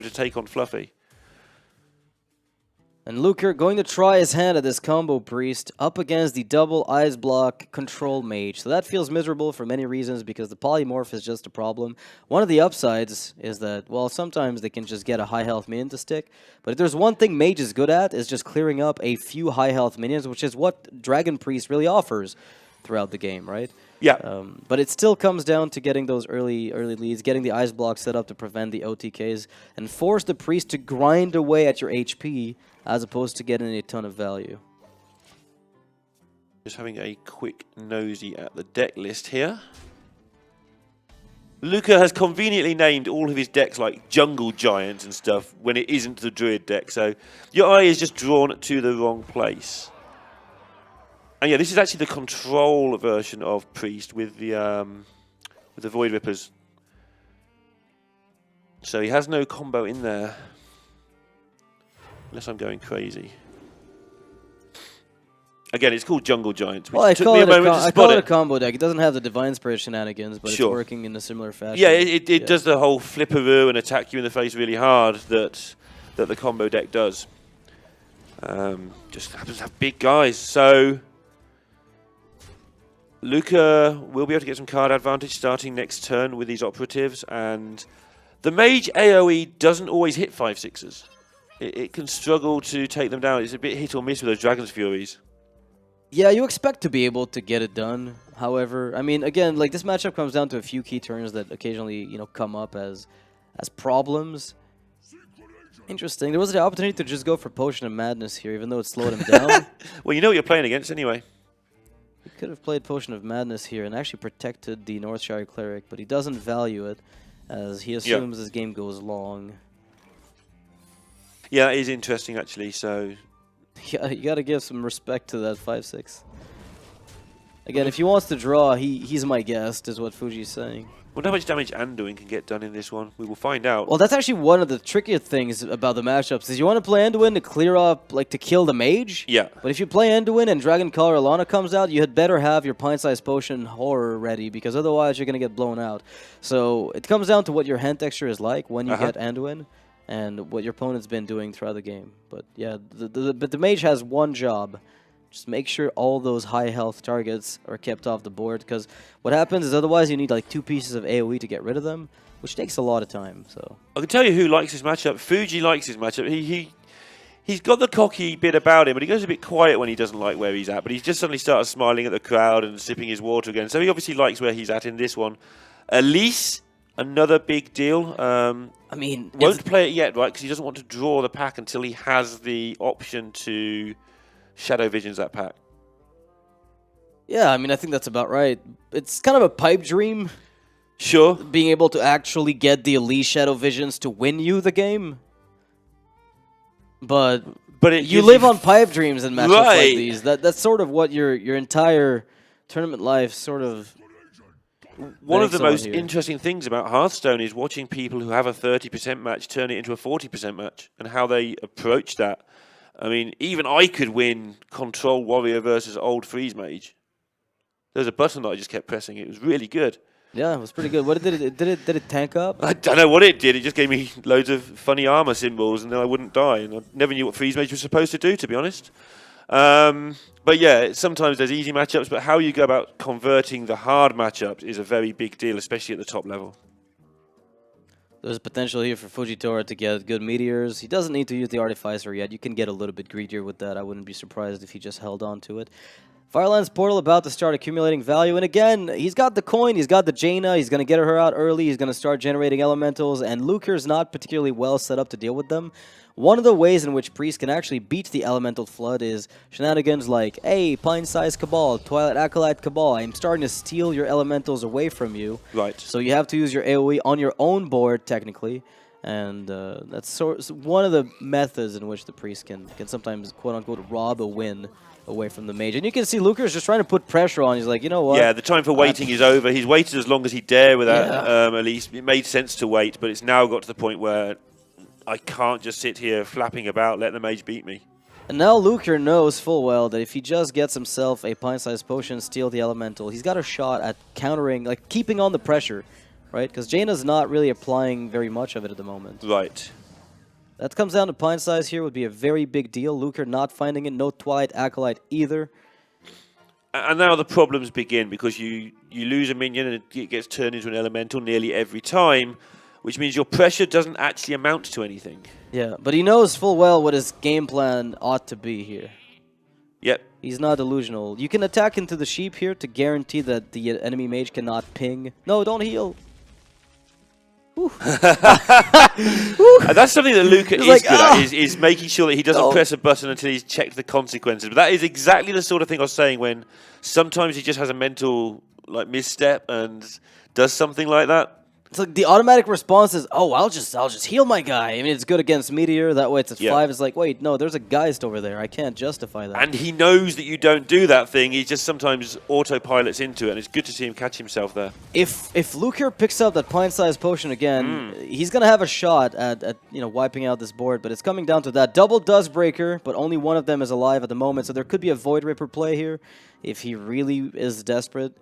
to take on Fluffy. And Luker going to try his hand at this combo priest up against the double ice block control mage. So that feels miserable for many reasons because the polymorph is just a problem. One of the upsides is that, well, sometimes they can just get a high health minion to stick. But if there's one thing mage is good at, is just clearing up a few high health minions, which is what Dragon Priest really offers throughout the game, right? Yeah. But it still comes down to getting those early leads, getting the ice block set up to prevent the OTKs, and force the priest to grind away at your HP as opposed to getting a ton of value. Just having a quick nosy at the deck list here. Luca has conveniently named all of his decks like Jungle Giant and stuff when it isn't the Druid deck, so your eye is just drawn to the wrong place. And yeah, this is actually the control version of Priest with the Void Rippers. So he has no combo in there. Unless I'm going crazy. Again, it's called Jungle Giant. Well, I call it a combo deck. It doesn't have the Divine Spirit shenanigans, but sure. It's working in a similar fashion. Yeah, it does the whole flipperoo and attack you in the face really hard that the combo deck does. Just happens to have big guys. So Luca will be able to get some card advantage starting next turn with these operatives, and the mage AoE doesn't always hit 5/6s. It can struggle to take them down. It's a bit hit or miss with those Dragon's Furies. Yeah, you expect to be able to get it done. However, I mean, again, like this matchup comes down to a few key turns that occasionally, come up as problems. Interesting. There was the opportunity to just go for Potion of Madness here, even though it slowed him down. Well, you know what you're playing against anyway. He could have played Potion of Madness here and actually protected the Northshire Cleric, but he doesn't value it as he assumes this game goes long. Yeah, it is interesting actually. So yeah, you got to give some respect to that 5/6. Again, if he wants to draw, he's my guest, is what Fuji's saying. Wonder how much damage Anduin can get done in this one. We will find out. Well, that's actually one of the trickier things about the matchups is you want to play Anduin to clear up, like to kill the mage. Yeah. But if you play Anduin and Dragon Collar Alana comes out, you had better have your pint-sized potion horror ready because otherwise you're going to get blown out. So it comes down to what your hand texture is like when you get Anduin and what your opponent's been doing throughout the game. But yeah, but the mage has one job. Just make sure all those high health targets are kept off the board, because what happens is otherwise you need like 2 pieces of AoE to get rid of them, which takes a lot of time. So I can tell you who likes this matchup. Fuji likes this matchup. He's got the cocky bit about him, but he goes a bit quiet when he doesn't like where he's at. But he just suddenly starts smiling at the crowd and sipping his water again. So he obviously likes where he's at in this one. Elise, another big deal. I mean, won't play it yet, right? Because he doesn't want to draw the pack until he has the option to Shadow Visions that pack. Yeah, I mean, I think that's about right. It's kind of a pipe dream. Sure. Being able to actually get the Elite Shadow Visions to win you the game. But you live on pipe dreams in matchups like these. That's sort of what your entire tournament life sort of... One of the most interesting things about Hearthstone is watching people who have a 30% match turn it into a 40% match and how they approach that. I mean, even I could win Control Warrior versus Old Freeze Mage. There's a button that I just kept pressing. It was really good. Yeah, it was pretty good. What did it tank up? I don't know what it did. It just gave me loads of funny armor symbols, and then I wouldn't die. And I never knew what Freeze Mage was supposed to do, to be honest. But yeah, sometimes there's easy matchups, but how you go about converting the hard matchups is a very big deal, especially at the top level. There's potential here for Fujitora to get good meteors. He doesn't need to use the Artificer yet. You can get a little bit greedier with that. I wouldn't be surprised if he just held on to it. Firelands Portal about to start accumulating value. And again, he's got the coin, he's got the Jaina, he's going to get her out early, he's going to start generating elementals, and Luker's not particularly well set up to deal with them. One of the ways in which Priest can actually beat the Elemental Flood is shenanigans like, hey, Pine-Sized Cabal, Twilight Acolyte Cabal, I'm starting to steal your elementals away from you. Right. So you have to use your AoE on your own board, technically. And that's one of the methods in which the Priest can sometimes, quote-unquote, rob a win away from the mage. And you can see Luker's just trying to put pressure on. He's like, you know what? Yeah, the time for waiting is over. He's waited as long as he dare with that, at least. It made sense to wait, but it's now got to the point where I can't just sit here flapping about, let the mage beat me. And now Luker knows full well that if he just gets himself a pint-sized potion, steal the elemental, he's got a shot at countering, like keeping on the pressure, right? Because Jaina's not really applying very much of it at the moment. Right. That comes down to pint size here would be a very big deal. Luker not finding it, no Twilight Acolyte either. And now the problems begin because you lose a minion and it gets turned into an elemental nearly every time, which means your pressure doesn't actually amount to anything. Yeah, but he knows full well what his game plan ought to be here. Yep. He's not delusional. You can attack into the sheep here to guarantee that the enemy mage cannot ping. No, don't heal. And that's something that Luca is like, good at, is making sure that he doesn't press a button until he's checked the consequences. But that is exactly the sort of thing I was saying when sometimes he just has a mental misstep and does something like that. It's like the automatic response is, oh, I'll just heal my guy. I mean, it's good against Meteor. That way it's at 5. It's like, wait, no, there's a Geist over there. I can't justify that. And he knows that you don't do that thing. He just sometimes autopilots into it, and it's good to see him catch himself there. If Luker picks up that pint-sized potion again, he's going to have a shot at wiping out this board, but it's coming down to that. Double Duskbreaker, but only one of them is alive at the moment, so there could be a Void Ripper play here if he really is desperate.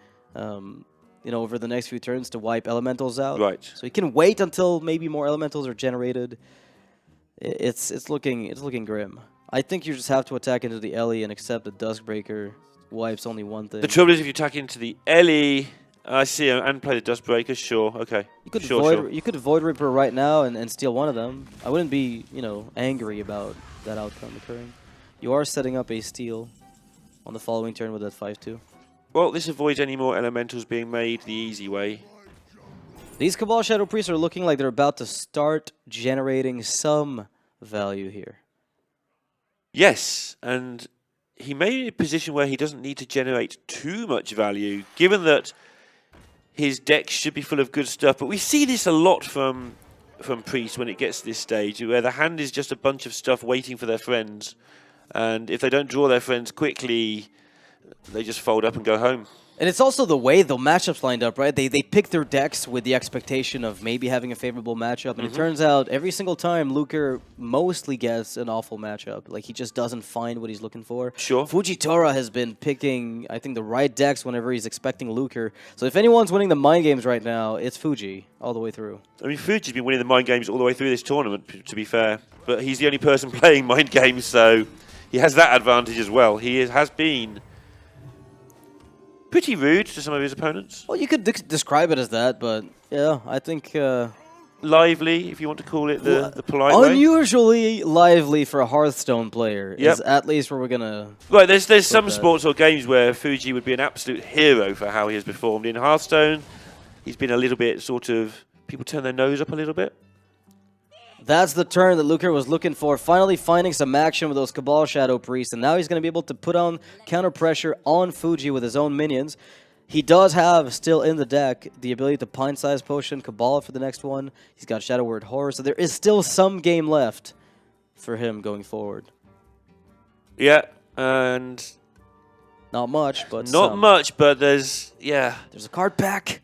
Over the next few turns to wipe elementals out. Right. So he can wait until maybe more elementals are generated. It's looking grim. I think you just have to attack into the Ellie and accept that Duskbreaker wipes only one thing. The trouble is if you attack into the Ellie, I see, and play the Duskbreaker, sure, okay. You could sure. You could Void Ripper right now and steal one of them. I wouldn't be, angry about that outcome occurring. You are setting up a steal on the following turn with that 5-2. Well, this avoids any more elementals being made the easy way. These Cabal Shadow Priests are looking like they're about to start generating some value here. Yes, and he may be in a position where he doesn't need to generate too much value, given that his deck should be full of good stuff. But we see this a lot from Priest when it gets to this stage, where the hand is just a bunch of stuff waiting for their friends. And if they don't draw their friends quickly, they just fold up and go home. And it's also the way the matchups lined up, right? They pick their decks with the expectation of maybe having a favorable matchup. And it turns out every single time Luker mostly gets an awful matchup. Like, he just doesn't find what he's looking for. Sure. Fujitora has been picking, I think, the right decks whenever he's expecting Luker. So if anyone's winning the mind games right now, it's Fuji all the way through. I mean, Fuji's been winning the mind games all the way through this tournament, to be fair. But he's the only person playing mind games, so he has that advantage as well. He has been pretty rude to some of his opponents. Well, you could describe it as that, but yeah, I think lively, if you want to call it the polite way. Unusually lively for a Hearthstone player is at least where we're gonna. Right, there's some sports or games where Fuji would be an absolute hero for how he has performed. In Hearthstone, he's been a little bit people turn their nose up a little bit. That's the turn that Luker was looking for, finally finding some action with those Cabal Shadow Priests, and now he's going to be able to put on counter pressure on Fuji with his own minions. He does have, still in the deck, the ability to Pine-Size Potion, Cabal for the next one. He's got Shadow Word Horror, so there is still some game left for him going forward. Yeah, and not much, but not much, but there's a card pack.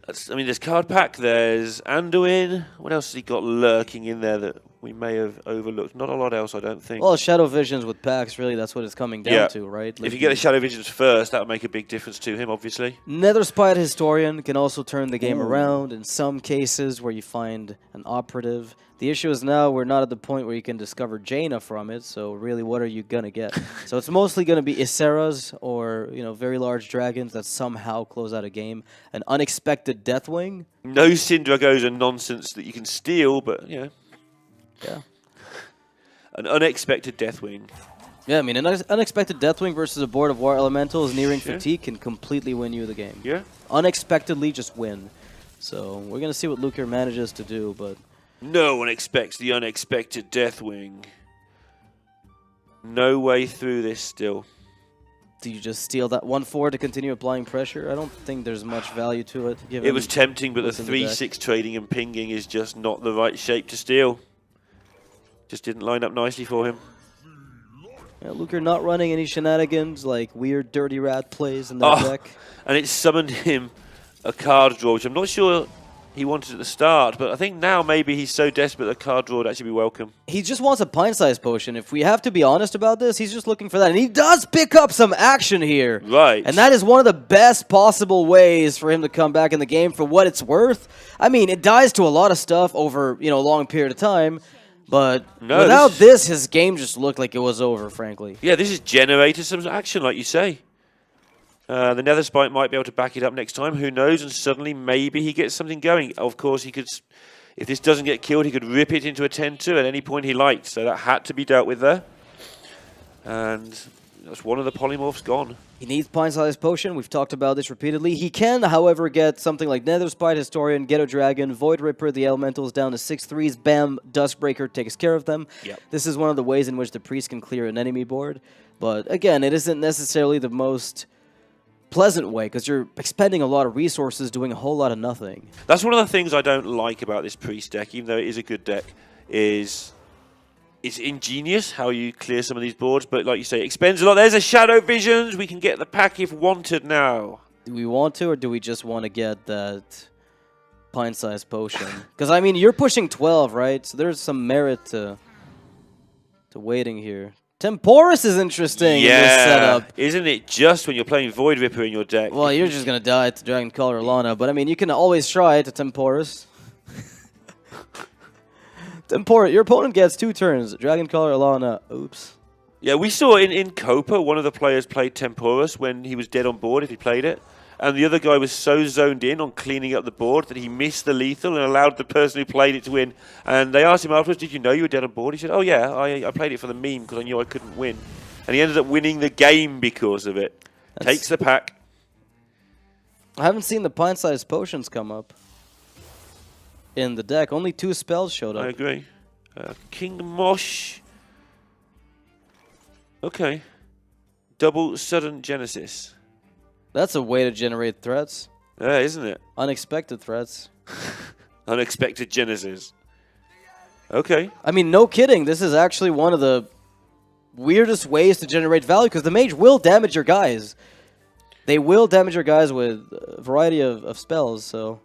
There's Card Pack, there's Anduin. What else has he got lurking in there that we may have overlooked? Not a lot else, I don't think. Well, Shadow Visions with packs, really, that's what it's coming down to, right? If you get the Shadow Visions first, that would make a big difference to him, obviously. Netherspite Historian can also turn the game around in some cases where you find an operative. The issue is now we're not at the point where you can discover Jaina from it, so really what are you going to get? So it's mostly going to be Iseras or, very large dragons that somehow close out a game. An unexpected Deathwing. No Syndragos and nonsense that you can steal, but, Yeah. An unexpected Deathwing. Yeah, I mean, an unexpected Deathwing versus a board of War Elementals nearing fatigue can completely win you the game. Yeah. Unexpectedly just win. So we're going to see what Luker manages to do, but no one expects the unexpected Deathwing. No way through this still. Do you just steal that 1-4 to continue applying pressure? I don't think there's much value to it. It was tempting, but the 3-6 trading and pinging is just not the right shape to steal. Just didn't line up nicely for him. Yeah, Luker not running any shenanigans like weird dirty rat plays in that deck. And it summoned him a card draw, which I'm not sure he wanted at the start, but I think now maybe he's so desperate that card draw would actually be welcome. He just wants a pint-sized potion. If we have to be honest about this, he's just looking for that. And he does pick up some action here. Right. And that is one of the best possible ways for him to come back in the game for what it's worth. I mean, it dies to a lot of stuff over, a long period of time. But No, without this, his game just looked like it was over, frankly. Yeah, this has generated some action, like you say. The Nether Spite might be able to back it up next time. Who knows? And suddenly, maybe he gets something going. Of course, he could. If this doesn't get killed, he could rip it into a 10-2 at any point he liked. So that had to be dealt with there. And that's one of the polymorphs gone. He needs Pint-Sized Potion. We've talked about this repeatedly. He can, however, get something like Nether Spite, Historian, Ghetto Dragon, Void Ripper, the Elementals down to 6/3s. Bam, Duskbreaker takes care of them. Yep. This is one of the ways in which the Priest can clear an enemy board. But again, it isn't necessarily the most pleasant way, because you're expending a lot of resources doing a whole lot of nothing. That's one of the things I don't like about this Priest deck, even though it is a good deck, is it's ingenious how you clear some of these boards, but like you say, it expends a lot. There's a Shadow Visions. We can get the pack if wanted now. Do we want to, or do we just want to get that Pint-Sized Potion? Because, I mean, you're pushing 12, right? So there's some merit to waiting here. Temporis is interesting in this setup. Isn't it just when you're playing Void Ripper in your deck? Well, you're just going to die to Dragon Color Lana, but I mean, you can always try it to Temporis. Temporis, your opponent gets 2 turns. Dragon Color Lana, oops. Yeah, we saw in Copa, one of the players played Temporis when he was dead on board if he played it. And the other guy was so zoned in on cleaning up the board that he missed the lethal and allowed the person who played it to win. And they asked him afterwards, did you know you were dead on board? He said, oh yeah, I played it for the meme because I knew I couldn't win. And he ended up winning the game because of it. Takes the pack. I haven't seen the Pint-Sized Potions come up in the deck. Only 2 spells showed up. I agree. King Mosh. Okay. Double Sudden Genesis. That's a way to generate threats. Yeah, isn't it? Unexpected threats. Unexpected Genesis. Okay. I mean, no kidding. This is actually one of the weirdest ways to generate value, because the mage will damage your guys. They will damage your guys with a variety of spells, so...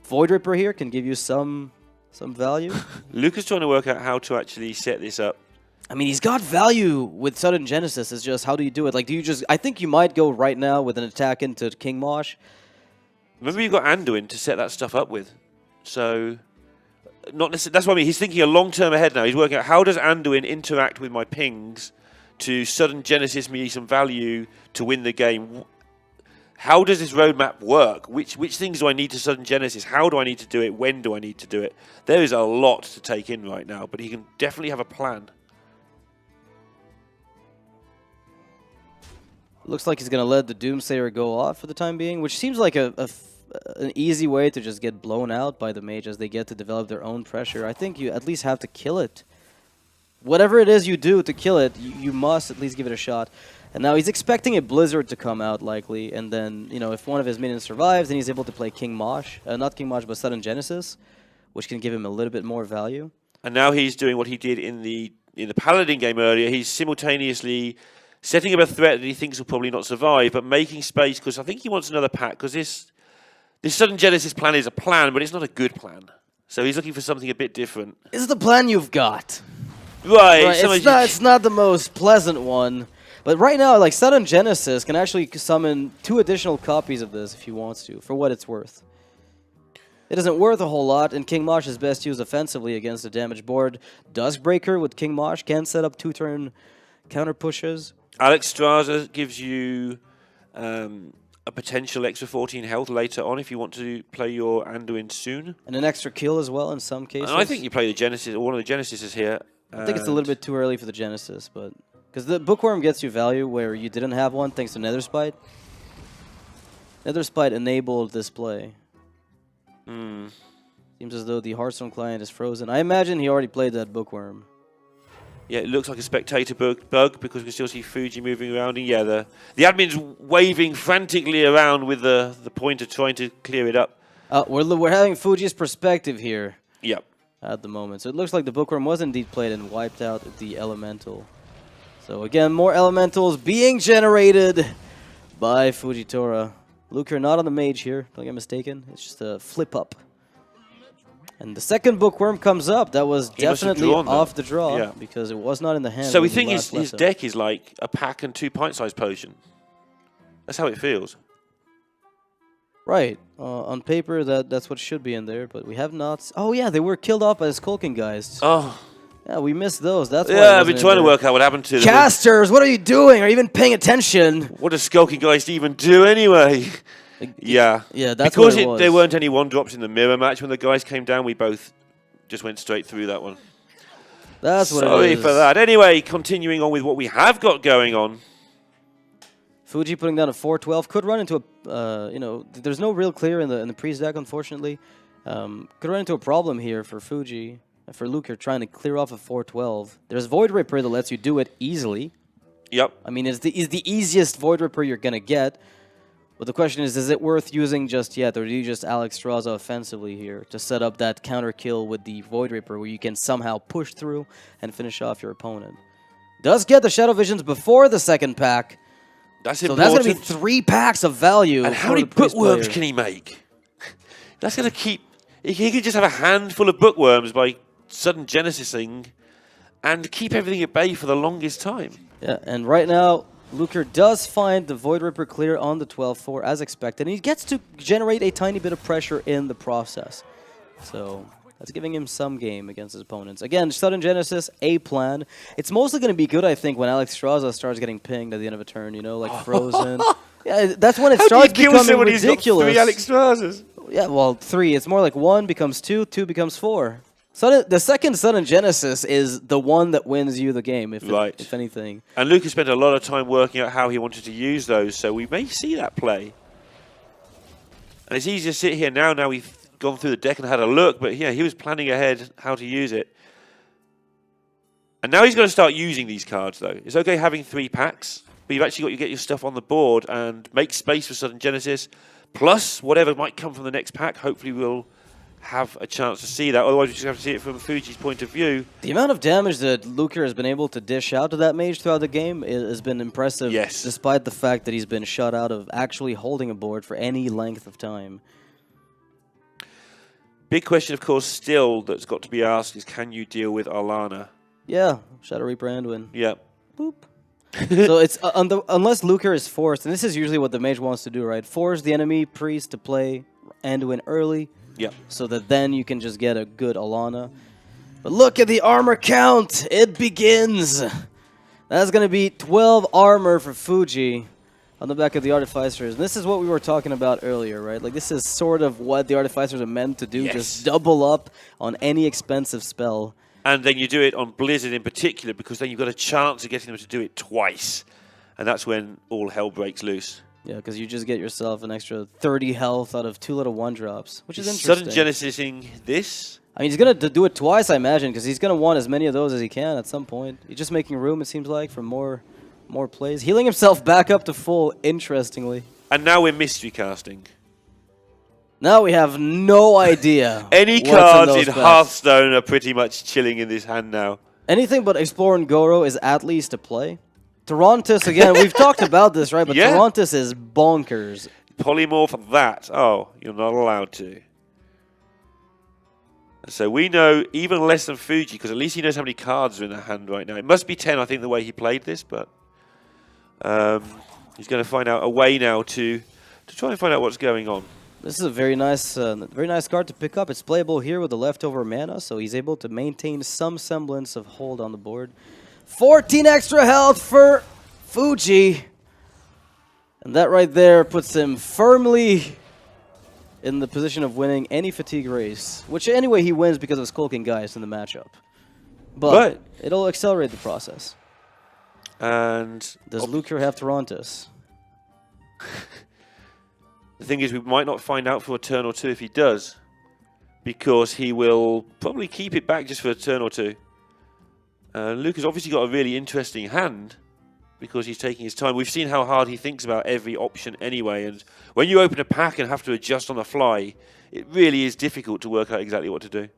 Void Ripper here can give you some value. Luca's trying to work out how to actually set this up. I mean, he's got value with Sudden Genesis. It's just, how do you do it? Like, do you just... I think you might go right now with an attack into King Mosh. Remember, you've got Anduin to set that stuff up with. So, not necessarily... That's what I mean. He's thinking a long term ahead now. He's working out, how does Anduin interact with my pings to Sudden Genesis me some value to win the game? How does this roadmap work? Which things do I need to Sudden Genesis? How do I need to do it? When do I need to do it? There is a lot to take in right now, but he can definitely have a plan. Looks like he's going to let the Doomsayer go off for the time being, which seems like an easy way to just get blown out by the mage as they get to develop their own pressure. I think you at least have to kill it. Whatever it is you do to kill it, you must at least give it a shot. And now he's expecting a Blizzard to come out, likely, and then, you know, if one of his minions survives, then he's able to play King Mosh. Not King Mosh, but Sudden Genesis, which can give him a little bit more value. And now he's doing what he did in the Paladin game earlier. He's simultaneously setting up a threat that he thinks will probably not survive, but making space, because I think he wants another pack, because this Sudden Genesis plan is a plan, but it's not a good plan. So he's looking for something a bit different. It's the plan you've got. Right. It's not the most pleasant one. But right now, like, Sudden Genesis can actually summon 2 additional copies of this if he wants to, for what it's worth. It isn't worth a whole lot, and King Mosh is best used offensively against a damaged board. Duskbreaker with King Mosh can set up 2-turn counter pushes. Alex Straza gives you a potential extra 14 health later on if you want to play your Anduin soon. And an extra kill as well in some cases. And I think you play the Genesis, or one of the Genesises here. I think it's a little bit too early for the Genesis, but... Because the Bookworm gets you value where you didn't have one thanks to Nether Spite. Nether Spite enabled this play. Seems as though the Hearthstone client is frozen. I imagine he already played that Bookworm. Yeah, it looks like a spectator bug because we can still see Fuji moving around. And yeah, the admin's waving frantically around with the pointer trying to clear it up. We're having Fuji's perspective here. Yep. At the moment. So it looks like the Bookworm was indeed played and wiped out the Elemental. So again, more Elementals being generated by Fujitora. Luke, you're not on the mage here. Don't get mistaken. It's just a flip up. And the second Bookworm comes up. That was definitely off the draw because it was not in the hand. So we think his deck is like a pack and 2 pint-sized potion. That's how it feels. Right. On paper, that's what should be in there, but we have not. Oh yeah, they were killed off by the Skulking Geist. Oh. Yeah, we missed those. That's why. Yeah, I've been trying to work out what happened to them. Casters, what are you doing? Are you even paying attention? What does Skulking Geist even do anyway? Yeah. Yeah, that's because what it was. There weren't any one-drops in the mirror match when the guys came down. We both just went straight through that one. That's what it is. Sorry for that. Anyway, continuing on with what we have got going on. Fuji putting down a 4-12 could run into a, there's no real clear in the pre deck, unfortunately. Could run into a problem here for Fuji, for Luker trying to clear off a 4-12. There's Void Ripper that lets you do it easily. Yep. I mean, it's the easiest Void Ripper you're gonna get. But the question is it worth using just yet, or do you just Alex Straza offensively here to set up that counter kill with the Void Ripper where you can somehow push through and finish off your opponent? Does get the Shadow Visions before the second pack. That's so important. That's going to be 3 packs of value. And how many bookworms can he make? That's going to keep... He could just have a handful of bookworms by sudden genesising and keep everything at bay for the longest time. Yeah, and right now, Luker does find the Void Ripper clear on the 12-4 as expected. And he gets to generate a tiny bit of pressure in the process. So that's giving him some game against his opponents. Again, Sudden Genesis, a plan. It's mostly going to be good, I think, when Alex Straza starts getting pinged at the end of a turn, like Frozen. Yeah, that's when it starts becoming ridiculous. 3 Alex Strazas? Yeah, well, 3. It's more like 1 becomes 2, 2 becomes 4. The second Sudden Genesis is the one that wins you the game, if anything. And Lucas spent a lot of time working out how he wanted to use those, so we may see that play. And it's easy to sit here now we've gone through the deck and had a look, but yeah, he was planning ahead how to use it. And now he's going to start using these cards, though. It's okay having 3 packs, but you've actually got to get your stuff on the board and make space for Sudden Genesis, plus whatever might come from the next pack. Hopefully we'll have a chance to see that, otherwise we just have to see it from Fuji's point of view. The amount of damage that Luker has been able to dish out to that mage throughout the game has been impressive, yes, despite the fact that he's been shut out of actually holding a board for any length of time. Big question, of course, still that's got to be asked is, can you deal with Alana? Yeah, Shadow Reaper Anduin. Yeah. Boop. So it's unless Luker is forced, and this is usually what the mage wants to do, right? Force the enemy priest to play Anduin early. Yeah. So that then you can just get a good Alana. But look at the armor count. It begins. That's going to be 12 armor for Fuji on the back of the Artificers. And this is what we were talking about earlier, right? Like, this is sort of what the Artificers are meant to do. Yes. Just double up on any expensive spell. And then you do it on Blizzard in particular, because then you've got a chance of getting them to do it twice. And that's when all hell breaks loose. Yeah, because you just get yourself an extra 30 health out of 2 little 1-drops, which is interesting. Sudden Genesising this? I mean, he's going to do it twice, I imagine, because he's going to want as many of those as he can at some point. He's just making room, it seems like, for more plays. Healing himself back up to full, interestingly. And now we're mystery casting. Now we have no idea. Any cards in Hearthstone are pretty much chilling in this hand now. Anything but Explore and Goro is at least a play. Tarantus, again, we've talked about this, right? But yeah. Tarantus is bonkers. Polymorph that. Oh, you're not allowed to. So we know even less than Fuji, because at least he knows how many cards are in the hand right now. It must be 10, I think, the way he played this, but he's going to find out a way now to try and find out what's going on. This is a very nice card to pick up. It's playable here with the leftover mana, so he's able to maintain some semblance of hold on the board. 14 extra health for Fuji. And that right there puts him firmly in the position of winning any fatigue race, which anyway he wins because of Skulking Geist in the matchup. But it'll accelerate the process. And does Luker have Tarantus? The thing is, we might not find out for a turn or two if he does, because he will probably keep it back just for a turn or two. Luke has obviously got a really interesting hand because he's taking his time. We've seen how hard he thinks about every option anyway, and when you open a pack and have to adjust on the fly, it really is difficult to work out exactly what to do.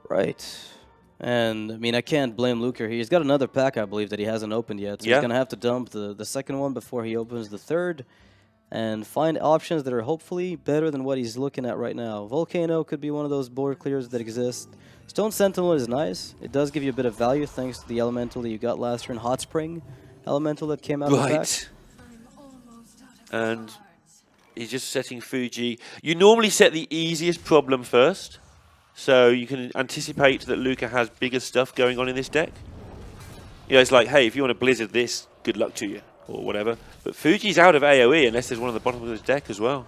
Right. And, I mean, I can't blame Luker. He's got another pack, I believe, that he hasn't opened yet. So he's going to have to dump the second one before he opens the third and find options that are hopefully better than what he's looking at right now. Volcano could be one of those board clears that exist. Stone Sentinel is nice. It does give you a bit of value thanks to the elemental that you got last turn, Hot Spring elemental that came out of the back. And He's just setting Fuji. You normally set the easiest problem first, so you can anticipate that Luca has bigger stuff going on in this deck. You know, it's like, hey, if you want to Blizzard this, good luck to you, or whatever. But Fuji's out of AoE unless there's one on the bottom of his deck as well.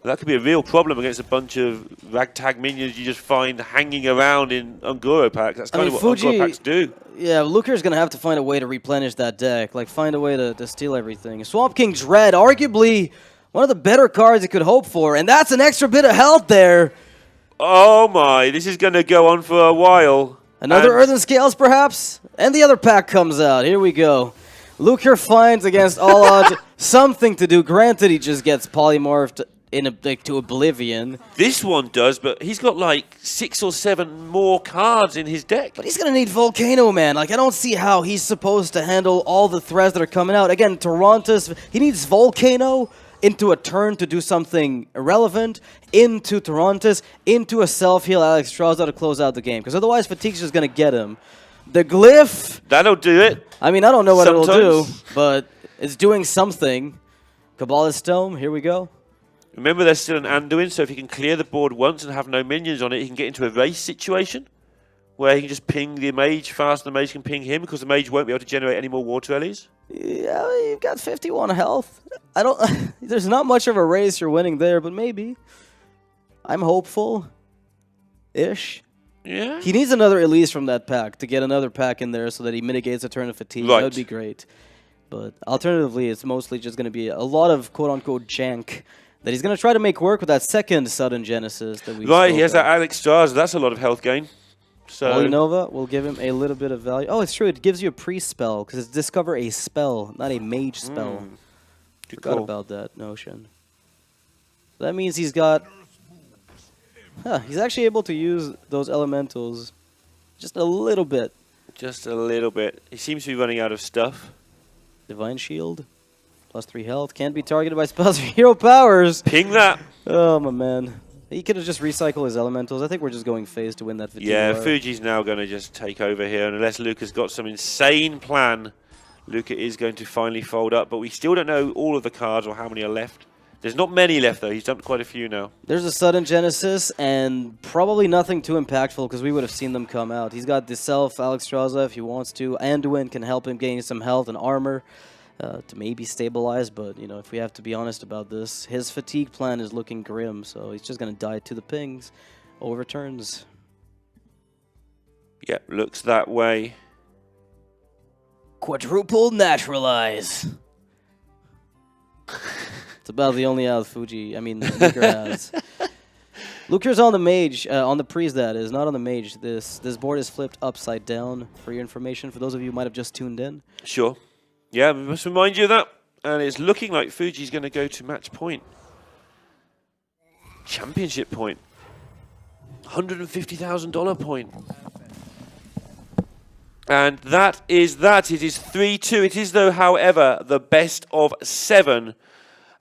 That could be a real problem against a bunch of ragtag minions you just find hanging around in Ungoro packs. That's kind of what Fuji, Ungoro packs do. Yeah, Luker's going to have to find a way to replenish that deck. Like, find a way to steal everything. Swamp King Dread, arguably one of the better cards he could hope for. And that's an extra bit of health there. Oh my, this is going to go on for a while. Another Earthen Scales, perhaps? And the other pack comes out. Here we go. Luker finds, against all odds, something to do. Granted, he just gets polymorphed to oblivion. This one does, but he's got like 6 or 7 more cards in his deck. But he's going to need Volcano, man. Like, I don't see how he's supposed to handle all the threats that are coming out. Again, Torontus, he needs Volcano into a turn to do something irrelevant, into Torontus, into a self-heal Alex Strauza to close out the game. Because otherwise, Fatigue's just going to get him. The Glyph... That'll do it. I mean, I don't know what it'll do, but it's doing something. Kabbalist Tome, here we go. Remember, there's still an Anduin, so if he can clear the board once and have no minions on it, he can get into a race situation where he can just ping the mage faster than the mage can ping him because the mage won't be able to generate any more water rallies. Yeah, you've got 51 health. I don't. There's not much of a race you're winning there, but maybe. I'm hopeful-ish. Yeah. He needs another Elise from that pack to get another pack in there so that he mitigates a turn of fatigue. Right. That would be great. But alternatively, it's mostly just going to be a lot of quote-unquote jank that he's going to try to make work with that second sudden Genesis that we Right, he has that Alex Strauza. That's a lot of health gain. So Polynova will give him a little bit of value. Oh, it's true. It gives you a pre-spell because it's discover a spell, not a mage spell. Forgot about that notion. That means he's got... he's actually able to use those elementals just a little bit. Just a little bit. He seems to be running out of stuff. Divine Shield. +3 health. Can't be targeted by spells or hero powers. Ping that. Oh, my man. He could have just recycled his elementals. I think we're just going phase to win that Fujitora. Yeah, Fuji's now going to just take over here. And unless Luca's got some insane plan, Luca is going to finally fold up. But we still don't know all of the cards or how many are left. There's not many left, though. He's dumped quite a few now. There's a sudden Genesis, and probably nothing too impactful because we would have seen them come out. He's got the self, Alex Strauza, if he wants to. Anduin can help him gain some health and armor. To maybe stabilize, but you know, if we have to be honest about this, his fatigue plan is looking grim, so he's just going to die to the pings. Overturns. Yep, looks that way. Quadruple naturalize. It's about the only out Fuji, I mean, Luker has. Luker's on the mage, on the priest that is, not on the mage. This board is flipped upside down for your information, for those of you who might have just tuned in. Sure. Yeah, we must remind you of that. And it's looking like Fuji's going to go to match point. Championship point. $150,000 point. And that is that. It is 3-2. It is, though, however, the best of 7